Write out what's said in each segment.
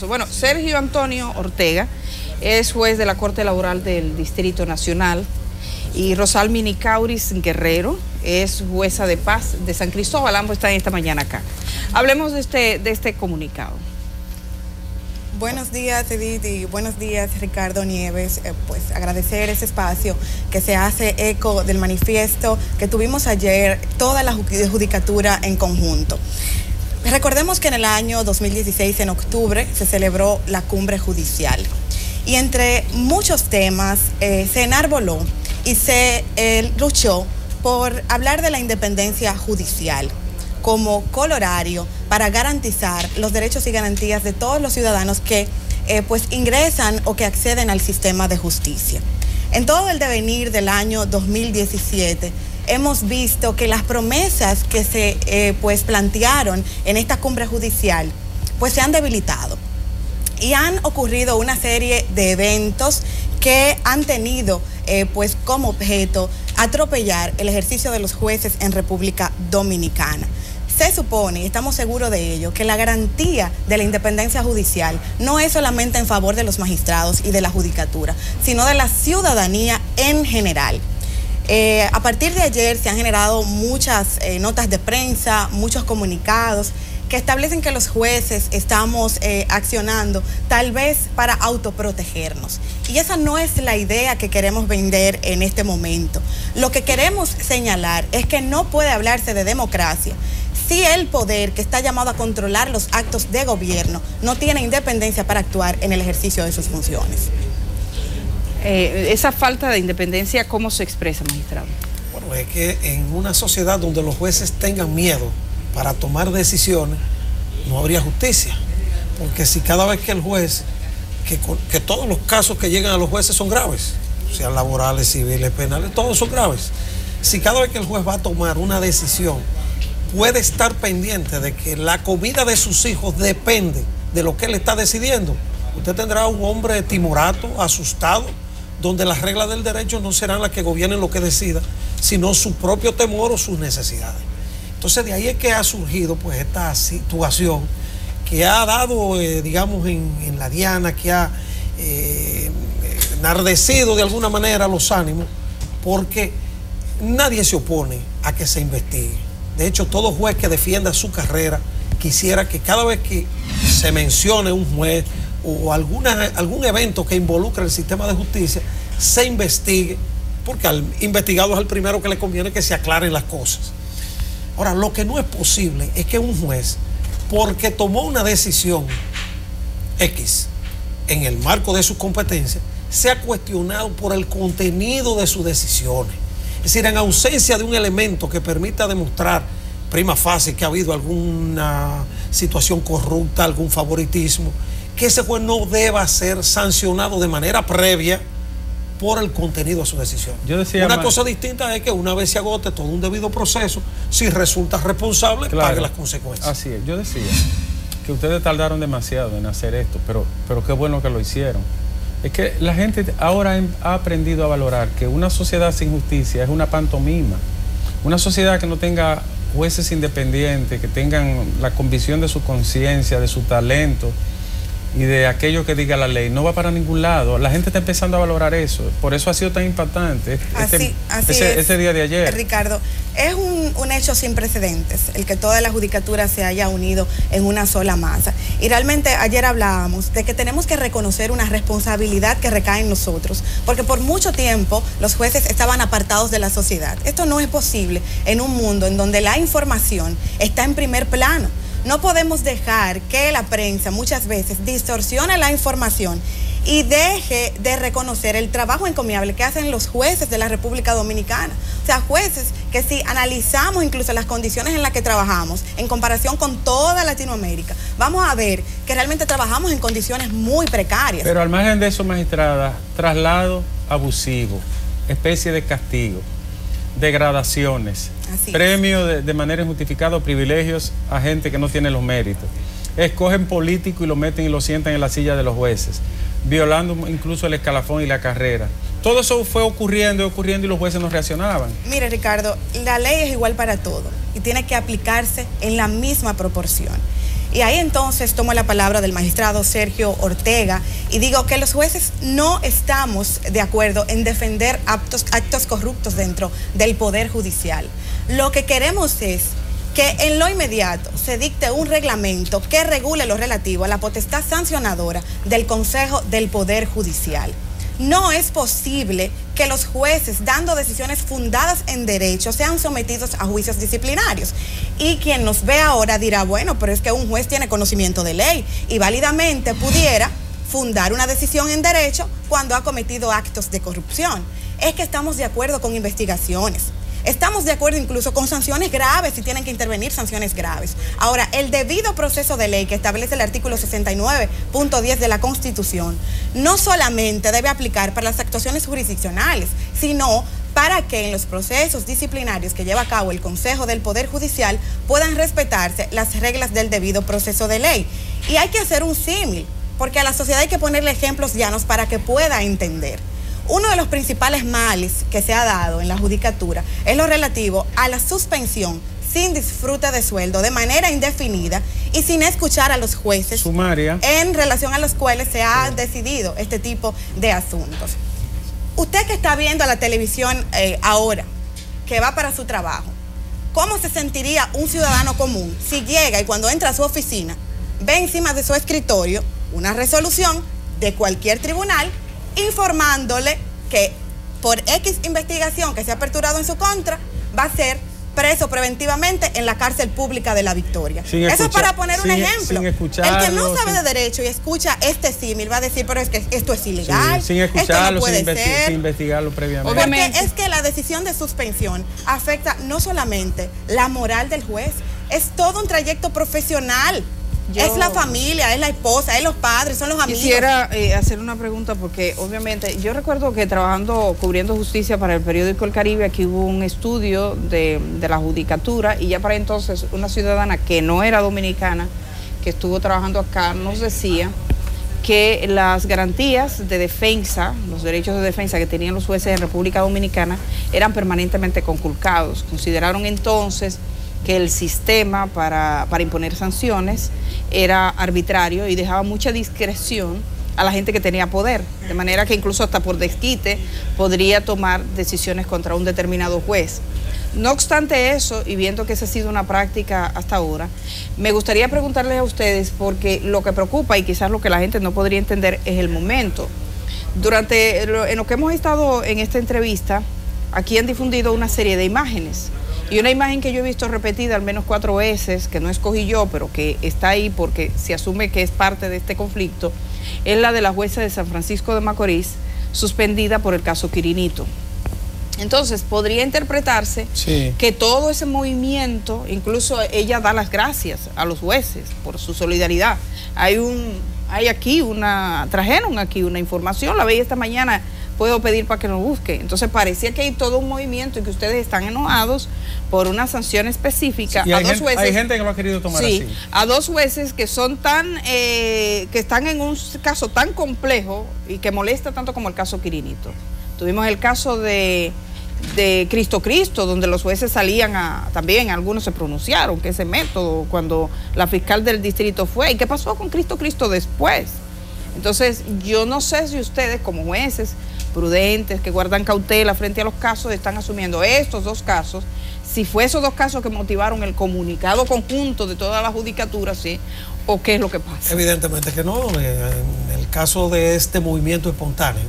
Bueno, Sergio Antonio Ortega es juez de la Corte Laboral del Distrito Nacional y Rosalmini Kauris Guerrero es jueza de paz de San Cristóbal. Ambos están esta mañana acá. Hablemos de este comunicado. Buenos días, Edith, y buenos días, Ricardo Nieves. Pues agradecer ese espacio que se hace eco del manifiesto que tuvimos ayer, toda la judicatura en conjunto. Recordemos que en el año 2016, en octubre, se celebró la cumbre judicial. Y entre muchos temas se enarboló y se luchó por hablar de la independencia judicial como colorario para garantizar los derechos y garantías de todos los ciudadanos que pues ingresan o que acceden al sistema de justicia. En todo el devenir del año 2017 hemos visto que las promesas que se pues plantearon en esta cumbre judicial pues se han debilitado y han ocurrido una serie de eventos que han tenido pues como objeto atropellar el ejercicio de los jueces en República Dominicana. Se supone, y estamos seguros de ello, que la garantía de la independencia judicial no es solamente en favor de los magistrados y de la judicatura, sino de la ciudadanía en general. A partir de ayer se han generado muchas notas de prensa, muchos comunicados que establecen que los jueces estamos accionando tal vez para autoprotegernos. Y esa no es la idea que queremos vender en este momento. Lo que queremos señalar es que no puede hablarse de democracia si el poder que está llamado a controlar los actos de gobierno no tiene independencia para actuar en el ejercicio de sus funciones. Esa falta de independencia, ¿cómo se expresa, magistrado? Bueno, es que en una sociedad donde los jueces tengan miedo para tomar decisiones, no habría justicia. Porque si cada vez que el juez, que todos los casos que llegan a los jueces son graves, sean laborales, civiles, penales, todos son graves. Si cada vez que el juez va a tomar una decisión, puede estar pendiente de que la comida de sus hijos depende de lo que él está decidiendo, usted tendrá un hombre timorato, asustado, donde las reglas del derecho no serán las que gobiernen lo que decida, sino su propio temor o sus necesidades. Entonces de ahí es que ha surgido pues esta situación que ha dado, digamos, en la diana, que ha enardecido de alguna manera los ánimos, porque nadie se opone a que se investigue. De hecho, todo juez que defienda su carrera quisiera que cada vez que se mencione un juez o algún evento que involucre el sistema de justicia, se investigue, porque al investigado es el primero que le conviene que se aclaren las cosas. Ahora, lo que no es posible es que un juez, porque tomó una decisión X en el marco de sus competencias, sea cuestionado por el contenido de sus decisiones. Es decir, en ausencia de un elemento que permita demostrar prima facie que ha habido alguna situación corrupta, algún favoritismo, que ese juez no deba ser sancionado de manera previa por el contenido de su decisión. Una cosa distinta es que una vez se agote todo un debido proceso, si resulta responsable, claro, pague las consecuencias. Así es. Yo decía que ustedes tardaron demasiado en hacer esto, pero qué bueno que lo hicieron. Es que la gente ahora ha aprendido a valorar que una sociedad sin justicia es una pantomima. Una sociedad que no tenga jueces independientes, que tengan la convicción de su conciencia, de su talento y de aquello que diga la ley, no va para ningún lado. La gente está empezando a valorar eso. Por eso ha sido tan impactante ese día de ayer. Ricardo, es un hecho sin precedentes el que toda la judicatura se haya unido en una sola masa. Y realmente ayer hablábamos de que tenemos que reconocer una responsabilidad que recae en nosotros, porque por mucho tiempo los jueces estaban apartados de la sociedad. Esto no es posible en un mundo en donde la información está en primer plano. No podemos dejar que la prensa muchas veces distorsione la información y deje de reconocer el trabajo encomiable que hacen los jueces de la República Dominicana. O sea, jueces que si analizamos incluso las condiciones en las que trabajamos en comparación con toda Latinoamérica, vamos a ver que realmente trabajamos en condiciones muy precarias. Pero al margen de eso, magistrada, traslado abusivo, especie de castigo, degradaciones, premio de manera injustificada, privilegios a gente que no tiene los méritos. Escogen político y lo meten y lo sientan en la silla de los jueces, violando incluso el escalafón y la carrera. Todo eso fue ocurriendo y los jueces no reaccionaban. Mire, Ricardo, la ley es igual para todo y tiene que aplicarse en la misma proporción. Y ahí entonces tomo la palabra del magistrado Sergio Ortega y digo que los jueces no estamos de acuerdo en defender actos corruptos dentro del Poder Judicial. Lo que queremos es que en lo inmediato se dicte un reglamento que regule lo relativo a la potestad sancionadora del Consejo del Poder Judicial. No es posible que los jueces, dando decisiones fundadas en derecho, sean sometidos a juicios disciplinarios. Y quien nos ve ahora dirá, bueno, pero es que un juez tiene conocimiento de ley y válidamente pudiera fundar una decisión en derecho cuando ha cometido actos de corrupción. Es que estamos de acuerdo con investigaciones. Estamos de acuerdo incluso con sanciones graves, si tienen que intervenir sanciones graves. Ahora, el debido proceso de ley que establece el artículo 69.10 de la Constitución no solamente debe aplicar para las actuaciones jurisdiccionales, sino para que en los procesos disciplinarios que lleva a cabo el Consejo del Poder Judicial puedan respetarse las reglas del debido proceso de ley. Y hay que hacer un símil, porque a la sociedad hay que ponerle ejemplos llanos para que pueda entender. Uno de los principales males que se ha dado en la judicatura es lo relativo a la suspensión sin disfrute de sueldo de manera indefinida y sin escuchar a los jueces sumaria en relación a los cuales se ha decidido este tipo de asuntos. Usted que está viendo la televisión ahora, que va para su trabajo, ¿cómo se sentiría un ciudadano común si llega y cuando entra a su oficina ve encima de su escritorio una resolución de cualquier tribunal informándole que por X investigación que se ha aperturado en su contra, va a ser preso preventivamente en la cárcel pública de La Victoria? Eso es para poner un ejemplo. El que no sabe de derecho y escucha este símil va a decir, pero es que esto es ilegal, sin escucharlo, esto no puede ser. Sin investigarlo previamente. Porque es que la decisión de suspensión afecta no solamente la moral del juez, es todo un trayecto profesional. Es la familia, es la esposa, es los padres, son los amigos. Quisiera hacer una pregunta porque obviamente yo recuerdo que trabajando, cubriendo justicia para el periódico El Caribe, aquí hubo un estudio de la judicatura y ya para entonces una ciudadana que no era dominicana, que estuvo trabajando acá, nos decía que las garantías de defensa, los derechos de defensa que tenían los jueces en República Dominicana eran permanentemente conculcados. Consideraron entonces que el sistema para imponer sanciones era arbitrario y dejaba mucha discreción a la gente que tenía poder, de manera que incluso hasta por desquite podría tomar decisiones contra un determinado juez. No obstante eso, y viendo que esa ha sido una práctica hasta ahora, me gustaría preguntarles a ustedes, porque lo que preocupa y quizás lo que la gente no podría entender es el momento. En lo que hemos estado en esta entrevista, aquí han difundido una serie de imágenes. Y una imagen que yo he visto repetida al menos 4 veces, que no escogí yo, pero que está ahí porque se asume que es parte de este conflicto, es la de la jueza de San Francisco de Macorís, suspendida por el caso Quirinito. Entonces, podría interpretarse que todo ese movimiento, incluso ella da las gracias a los jueces por su solidaridad. Trajeron aquí una información, la veía esta mañana, puedo pedir para que nos busque. Entonces parecía que hay todo un movimiento y que ustedes están enojados por una sanción específica a dos jueces. Hay gente que lo ha querido tomar así. A 2 jueces que son que están en un caso tan complejo y que molesta tanto como el caso Quirinito. Tuvimos el caso de Cristo, donde los jueces salían también algunos se pronunciaron que ese método, cuando la fiscal del distrito fue. ¿Y qué pasó con Cristo después? Entonces, yo no sé si ustedes como jueces prudentes, que guardan cautela frente a los casos, están asumiendo estos 2 casos, si fue esos 2 casos que motivaron el comunicado conjunto de toda la judicatura, ¿sí? ¿O qué es lo que pasa? Evidentemente que no. En el caso de este movimiento espontáneo,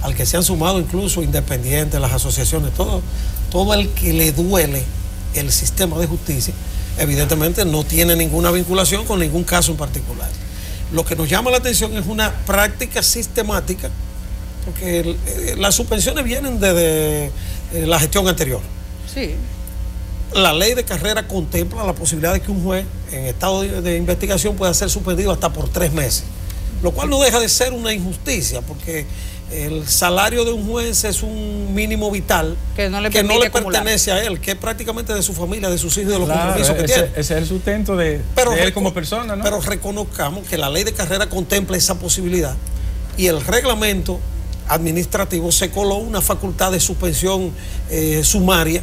al que se han sumado incluso independientes, las asociaciones, todo el que le duele el sistema de justicia, evidentemente no tiene ninguna vinculación con ningún caso en particular. Lo que nos llama la atención es una práctica sistemática, porque las suspensiones vienen desde la gestión anterior. Sí. La ley de carrera contempla la posibilidad de que un juez en estado de investigación pueda ser suspendido hasta por 3 meses, lo cual no deja de ser una injusticia, porque el salario de un juez es un mínimo vital que no le pertenece a él, que es prácticamente de su familia, de sus hijos y de los compromisos que tiene. Ese es el sustento de él como persona, ¿no? Pero reconozcamos que la ley de carrera contempla esa posibilidad y el reglamento administrativo se coló una facultad de suspensión sumaria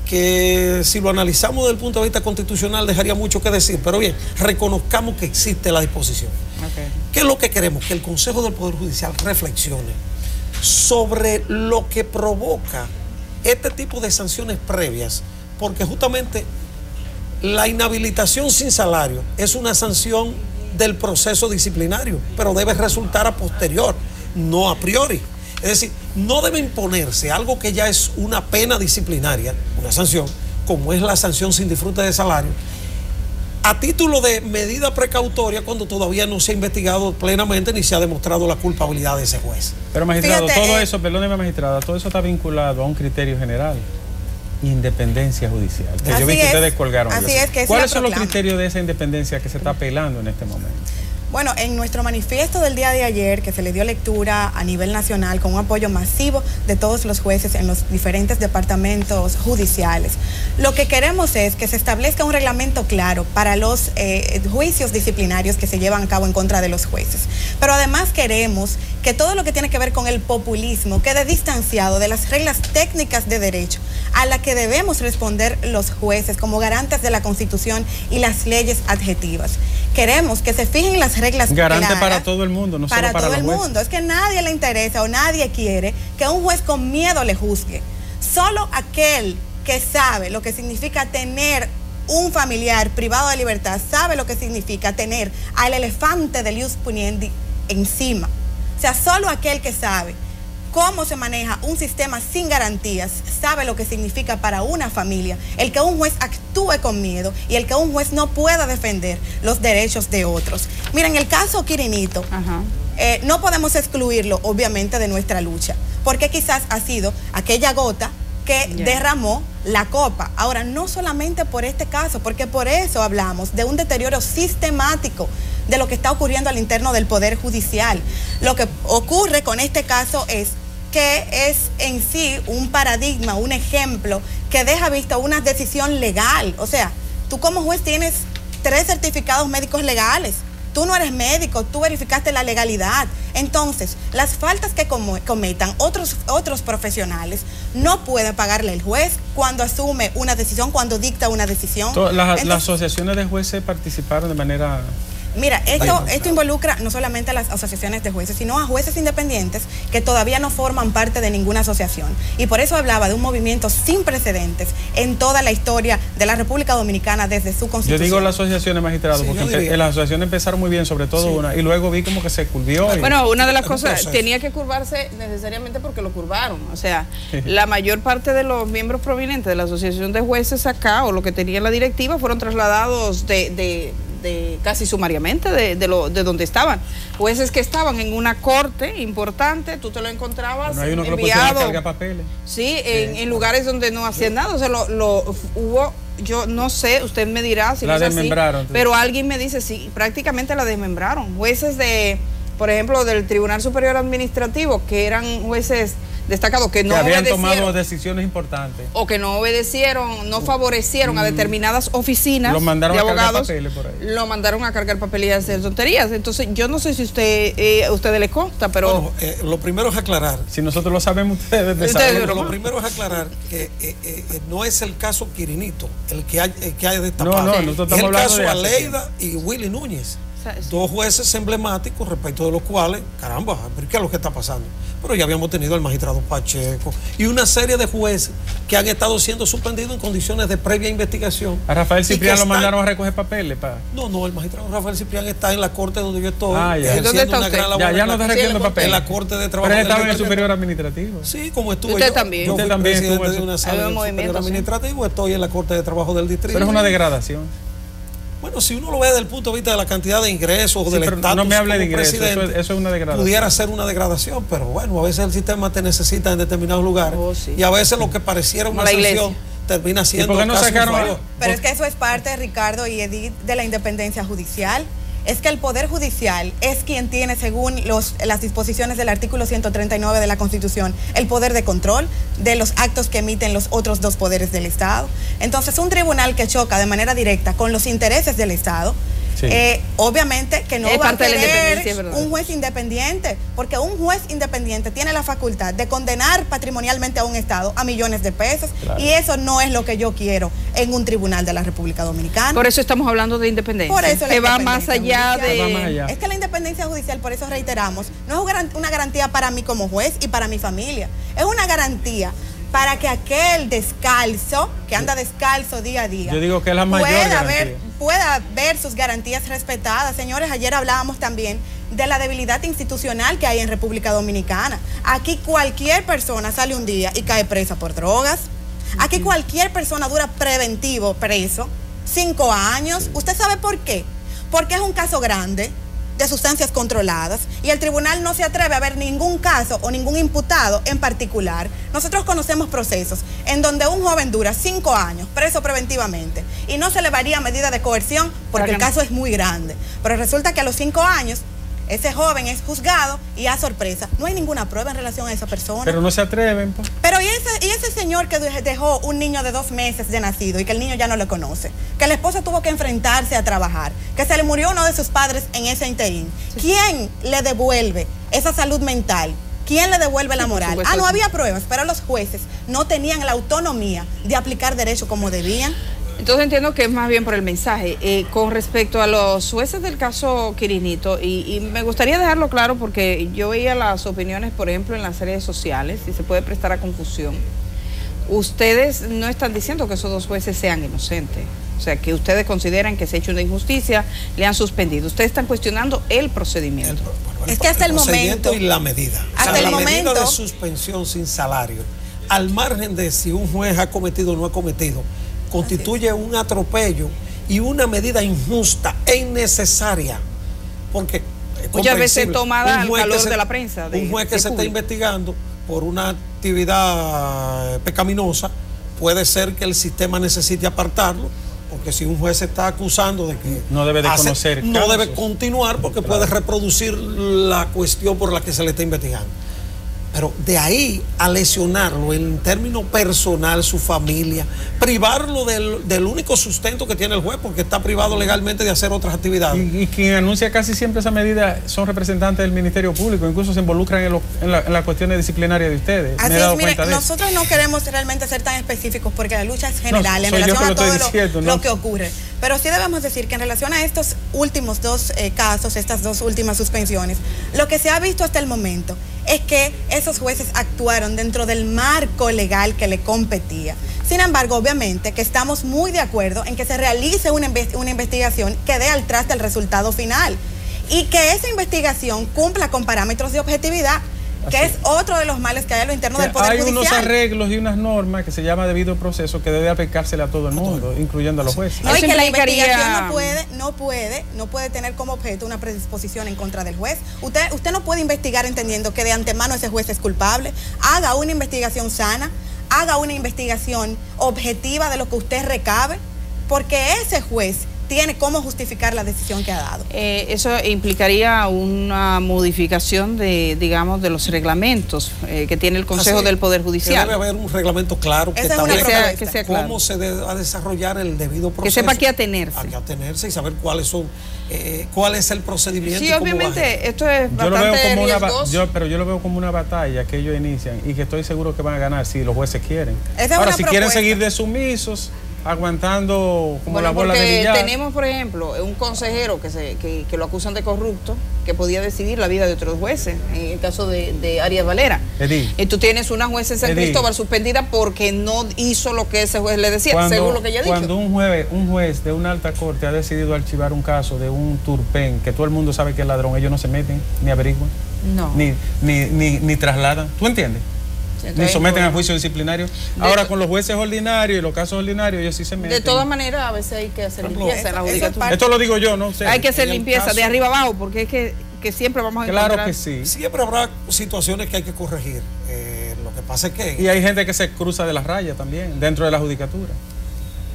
que si lo analizamos desde el punto de vista constitucional dejaría mucho que decir, pero bien, reconozcamos que existe la disposición. Okay. ¿Qué es lo que queremos? Que el Consejo del Poder Judicial reflexione sobre lo que provoca este tipo de sanciones previas, porque justamente la inhabilitación sin salario es una sanción del proceso disciplinario, pero debe resultar a posterior, no a priori. Es decir, no debe imponerse algo que ya es una pena disciplinaria, una sanción, como es la sanción sin disfrute de salario, a título de medida precautoria cuando todavía no se ha investigado plenamente ni se ha demostrado la culpabilidad de ese juez. Pero magistrado, Fíjate, todo eso, perdóneme magistrada, todo eso está vinculado a un criterio general. Independencia judicial. Que yo vi que ustedes colgaron. Así es, que ¿Cuáles son los criterios de esa independencia que se está apelando en este momento? Bueno, en nuestro manifiesto del día de ayer, que se le dio lectura a nivel nacional con un apoyo masivo de todos los jueces en los diferentes departamentos judiciales, lo que queremos es que se establezca un reglamento claro para los juicios disciplinarios que se llevan a cabo en contra de los jueces. Pero además queremos que todo lo que tiene que ver con el populismo quede distanciado de las reglas técnicas de derecho a las que debemos responder los jueces como garantes de la Constitución y las leyes adjetivas. Queremos que se fijen las reglas garante claras, para todo el mundo, no solo para todo los el jueces. mundo. Es que nadie le interesa o nadie quiere que un juez con miedo le juzgue. Solo aquel que sabe lo que significa tener un familiar privado de libertad sabe lo que significa tener al elefante del ius puniendi encima. O sea, solo aquel que sabe cómo se maneja un sistema sin garantías sabe lo que significa para una familia el que un juez actúe con miedo y el que un juez no pueda defender los derechos de otros. Miren, el caso Quirinito, no podemos excluirlo obviamente de nuestra lucha, porque quizás ha sido aquella gota que derramó la copa. Ahora, no solamente por este caso, porque por eso hablamos de un deterioro sistemático de lo que está ocurriendo al interno del Poder Judicial. Lo que ocurre con este caso es que es en sí un paradigma, un ejemplo que deja vista una decisión legal. O sea, tú como juez tienes 3 certificados médicos legales. Tú no eres médico, tú verificaste la legalidad. Entonces, las faltas que cometan otros profesionales no pueden pagarle el juez cuando asume una decisión, cuando dicta una decisión. Las asociaciones de jueces participaron de manera... Mira, esto involucra no solamente a las asociaciones de jueces, sino a jueces independientes que todavía no forman parte de ninguna asociación. Y por eso hablaba de un movimiento sin precedentes en toda la historia de la República Dominicana desde su constitución. Yo digo las asociaciones, magistrado, porque las asociaciones empezaron muy bien, sobre todo una, y luego vi como que se curvió. Bueno, una de las cosas, tenía que curvarse necesariamente porque lo curvaron. O sea, la mayor parte de los miembros provenientes de la Asociación de Jueces acá, o lo que tenía la directiva, fueron trasladados de casi sumariamente de donde estaban. Jueces que estaban en una corte importante, tú te lo encontrabas no hay uno que enviado, lo carga papeles. Sí, en lugares donde no hacían nada. O sea, hubo, yo no sé, usted me dirá si la no es desmembraron, así, pero alguien me dice, sí, prácticamente la desmembraron. Jueces por ejemplo, del Tribunal Superior Administrativo, que eran jueces destacados que no habían tomado decisiones importantes o que no obedecieron, no favorecieron a determinadas oficinas de abogados, lo mandaron a cargar papeles y a hacer tonterías. Entonces, yo no sé si ustedes les consta, pero bueno, lo primero es aclarar. Si nosotros lo sabemos, ustedes saben. Lo primero es aclarar que no es el caso Quirinito el que hay destapado. No, nosotros estamos hablando de Aleida y Willy Núñez. 2 jueces emblemáticos respecto de los cuales, caramba, ¿qué es lo que está pasando? Pero ya habíamos tenido al magistrado Pacheco y una serie de jueces que han estado siendo suspendidos en condiciones de previa investigación. A Rafael Ciprián lo mandaron a recoger papeles. No, el magistrado Rafael Ciprián está en la corte donde yo estoy. ¿Dónde está usted? Ya no está recogiendo papeles. En la corte de trabajo. Pero él estaba en el superior administrativo. Sí, como estuve usted yo. También. Yo usted fui también presidente estuvo de una sala del superior administrativo, estoy en la corte de trabajo del distrito. Pero es una degradación. Bueno, si uno lo ve desde el punto de vista de la cantidad de ingresos o del estatus, no me hable de ingresos, eso es una degradación. Pudiera ser una degradación, pero bueno, a veces el sistema te necesita en determinados lugares y a veces lo que pareciera una sanción termina siendo ¿por qué no sacaron? Pero es que eso es parte, Ricardo y Edith, de la independencia judicial. Es que el Poder Judicial es quien tiene, según las disposiciones del artículo 139 de la Constitución, el poder de control de los actos que emiten los otros 2 poderes del Estado. Entonces, un tribunal que choca de manera directa con los intereses del Estado Sí. Obviamente que no Es va a parte de la independencia, es querer verdad. un juez independiente, porque un juez independiente tiene la facultad de condenar patrimonialmente a un Estado a millones de pesos, Claro. y eso no es lo que yo quiero en un tribunal de la República Dominicana. Por eso estamos hablando de independencia. Por eso la que va más independencia allá judicial. de... Va más allá. Es que la independencia judicial, por eso reiteramos, no es una garantía para mí como juez y para mi familia. Es una garantía para que aquel descalzo, que anda descalzo día a día, Yo digo que es la mayor garantía. pueda ver sus garantías respetadas. Señores, ayer hablábamos también de la debilidad institucional que hay en República Dominicana. Aquí cualquier persona sale un día y cae presa por drogas. Aquí cualquier persona dura preventivo preso 5 años. ¿Usted sabe por qué? Porque es un caso grande de sustancias controladas y el tribunal no se atreve a ver ningún caso o ningún imputado en particular. Nosotros conocemos procesos en donde un joven dura 5 años preso preventivamente y no se le varía medida de coerción porque el caso es muy grande. Pero resulta que a los 5 años ese joven es juzgado y a sorpresa no hay ninguna prueba en relación a esa persona. Pero no se atreven, pues. Pero ¿y ese señor que dejó un niño de 2 meses de nacido y que el niño ya no le conoce? Que la esposa tuvo que enfrentarse a trabajar, que se le murió uno de sus padres en ese interín. ¿Quién le devuelve esa salud mental? ¿Quién le devuelve la moral? No había pruebas, pero los jueces no tenían la autonomía de aplicar derecho como debían. Entonces entiendo que es más bien por el mensaje. Con respecto a los jueces del caso Quirinito, y me gustaría dejarlo claro porque yo veía las opiniones, por ejemplo, en las redes sociales, y se puede prestar a confusión. Ustedes no están diciendo que esos 2 jueces sean inocentes. O sea, que ustedes consideran que se ha hecho una injusticia, le han suspendido. Ustedes están cuestionando el procedimiento. Es que hasta el momento y la medida. Hasta el la medida momento de suspensión sin salario, al margen de si un juez ha cometido o no ha cometido, constituye un atropello y una medida injusta e innecesaria, porque muchas veces tomada al calor de la prensa. Un juez que se está investigando por una actividad pecaminosa, puede ser que el sistema necesite apartarlo, porque si un juez se está acusando de que no debe de conocer no casos, debe continuar porque puede reproducir la cuestión por la que se le está investigando. Pero de ahí a lesionarlo en términos personal, su familia, privarlo del único sustento que tiene el juez, porque está privado legalmente de hacer otras actividades. Y quien anuncia casi siempre esa medida son representantes del Ministerio Público, incluso se involucran en las cuestiones disciplinarias de ustedes. Así Me he dado es, mire, cuenta de nosotros no queremos realmente ser tan específicos porque la lucha es general en soy yo relación que a lo todo estoy diciendo, lo que ocurre. Pero sí debemos decir que en relación a estos últimos 2 casos, estas 2 últimas suspensiones, lo que se ha visto hasta el momento es que esos jueces actuaron dentro del marco legal que le competía. Sin embargo, obviamente que estamos muy de acuerdo en que se realice una investigación que dé al traste el resultado final y que esa investigación cumpla con parámetros de objetividad, que es otro de los males que hay a lo interno del Poder Judicial. Hay unos arreglos y unas normas que se llama debido proceso que debe aplicársele a todo el mundo, incluyendo a los jueces. No, y que la investigación no puede tener como objeto una predisposición en contra del juez. Usted no puede investigar entendiendo que de antemano ese juez es culpable. Haga una investigación sana, haga una investigación objetiva de lo que usted recabe, porque ese juez tiene cómo justificar la decisión que ha dado. Eso implicaría una modificación de, digamos, de los reglamentos que tiene el Consejo del Poder Judicial. Debe haber un reglamento claro que establezca cómo se va a desarrollar el debido proceso. Que sepa qué atenerse. A qué atenerse y saber cuáles son, cuál es el procedimiento. Sí, obviamente, esto es bastante riesgoso. Pero yo lo veo como una batalla que ellos inician y que estoy seguro que van a ganar si los jueces quieren. Ahora, si quieren seguir de sumisos, aguantando como la bola de billar. Tenemos, por ejemplo, un consejero que lo acusan de corrupto, que podía decidir la vida de otros jueces, en el caso de Arias Valera. Y tú tienes una jueza en San Cristóbal suspendida porque no hizo lo que ese juez le decía, según lo que ella dijo. Cuando un juez de una alta corte ha decidido archivar un caso de un turpén, que todo el mundo sabe que es ladrón, ellos no se meten, ni averiguan, ni trasladan. ¿Tú entiendes? Ni someten a juicio disciplinario. Ahora con los jueces ordinarios y los casos ordinarios ellos sí se meten. De todas maneras a veces hay que hacer limpieza en la judicatura. Esto lo digo yo, no sé. Hay que hacer limpieza de arriba abajo porque es que siempre vamos a encontrar. Claro que sí. Siempre habrá situaciones que hay que corregir. Lo que pasa es que... Y hay gente que se cruza de las rayas también dentro de la judicatura.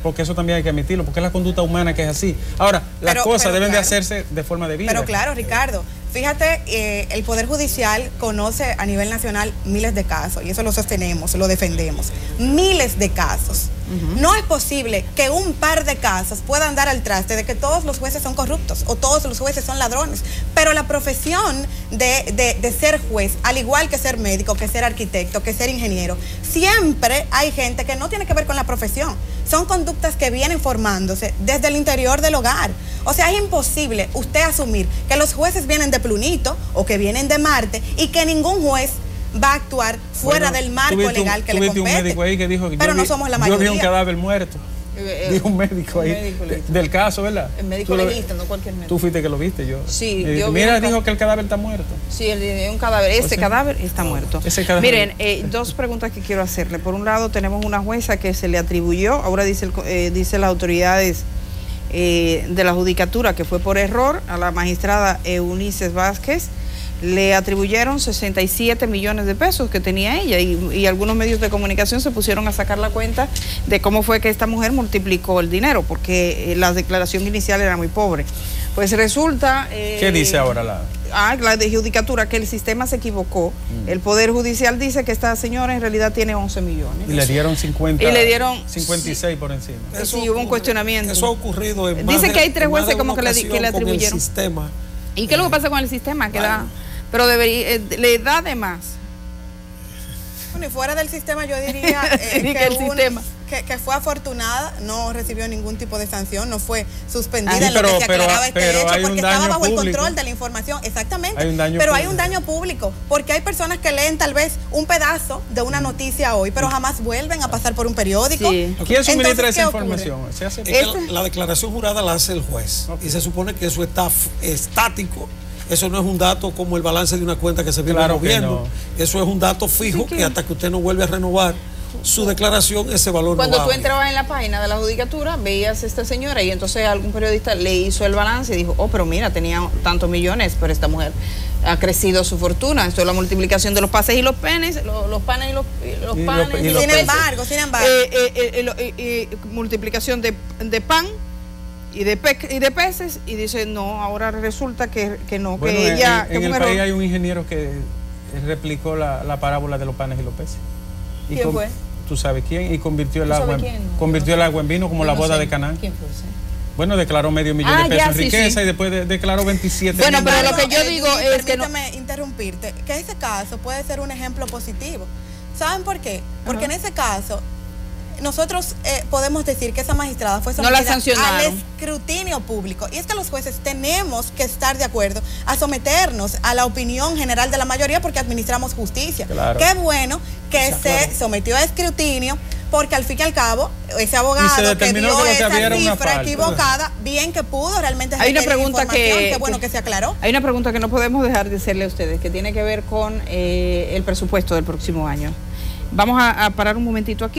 Porque eso también hay que admitirlo, porque es la conducta humana que es así. Ahora, las cosas deben de hacerse de forma debida. Pero claro, Ricardo, Fíjate, el Poder Judicial conoce a nivel nacional miles de casos, y eso lo sostenemos, lo defendemos. Miles de casos. No es posible que un par de casos puedan dar al traste de que todos los jueces son corruptos o todos los jueces son ladrones. Pero la profesión de ser juez, al igual que ser médico, que ser arquitecto, que ser ingeniero, siempre hay gente que no tiene que ver con la profesión. Son conductas que vienen formándose desde el interior del hogar. O sea, es imposible usted asumir que los jueces vienen de Plunito o que vienen de Marte y que ningún juez va a actuar fuera del marco legal que le compete. Un médico ahí que dijo que pero no somos la mayoría. Yo vi un cadáver muerto. Dijo un médico ahí del caso, ¿verdad? El médico legista, no cualquier médico. Tú fuiste que lo viste, yo. Sí, mira, dijo que el cadáver está muerto. Sí, un cadáver, ese cadáver está muerto. Miren, dos preguntas que quiero hacerle. Por un lado, tenemos una jueza que se le atribuyó, ahora dice las autoridades de la judicatura que fue por error a la magistrada Eunice Vázquez. Le atribuyeron 67 millones de pesos que tenía ella y algunos medios de comunicación se pusieron a sacar la cuenta de cómo fue que esta mujer multiplicó el dinero, porque la declaración inicial era muy pobre. Pues resulta... ¿Qué dice ahora la de judicatura? Que el sistema se equivocó. El Poder Judicial dice que esta señora en realidad tiene 11 millones. Y le dieron 50. Y le dieron 56 por encima. Sí, hubo un cuestionamiento. Eso ha ocurrido en Dice que hay 3 jueces como que le atribuyeron. El sistema. ¿Y qué es lo que pasa con el sistema? Que da... Pero le da de más. Bueno, y fuera del sistema yo diría que fue afortunada, no recibió ningún tipo de sanción, no fue suspendida en lo que se aclaraba este hecho, porque estaba bajo el control de la información. Exactamente. Hay un daño público, porque hay personas que leen tal vez un pedazo de una noticia hoy, pero jamás vuelven a pasar por un periódico. Sí. ¿Quién suministra esa información? La declaración jurada la hace el juez. Y se supone que eso está estático. Eso no es un dato como el balance de una cuenta que se viene moviendo. No. Eso es un dato fijo que hasta que usted no vuelve a renovar su declaración, ese valor cuando no va. Tú entrabas en la página de la judicatura, veías a esta señora y entonces algún periodista le hizo el balance y dijo, oh, pero mira, tenía tantos millones, pero esta mujer ha crecido su fortuna. Esto es la multiplicación de los pases y los penes, los panes y los panes. Sin embargo. Multiplicación de pan y de peces, y dice no, ahora resulta que no, bueno, que ella... En el país hay un ingeniero que replicó la parábola de los panes y los peces. ¿Quién fue? Tú sabes quién, y convirtió el agua en vino como la boda de Canaán. ¿Quién fue ese? Bueno, declaró medio millón de pesos en riqueza y después declaró 27 Bueno, pero lo que yo digo es que no... Permítame interrumpirte, que ese caso puede ser un ejemplo positivo. ¿Saben por qué? Porque en ese caso nosotros podemos decir que esa magistrada fue sometida al escrutinio público. Y es que los jueces tenemos que estar de acuerdo a someternos a la opinión general de la mayoría porque administramos justicia. Claro. Qué bueno que se sometió a escrutinio, porque al fin y al cabo, ese abogado que dio esa cifra equivocada, bien que pudo realmente... Hay una pregunta qué bueno que se aclaró. Hay una pregunta que no podemos dejar de hacerle a ustedes, que tiene que ver con el presupuesto del próximo año. Vamos a parar un momentito aquí.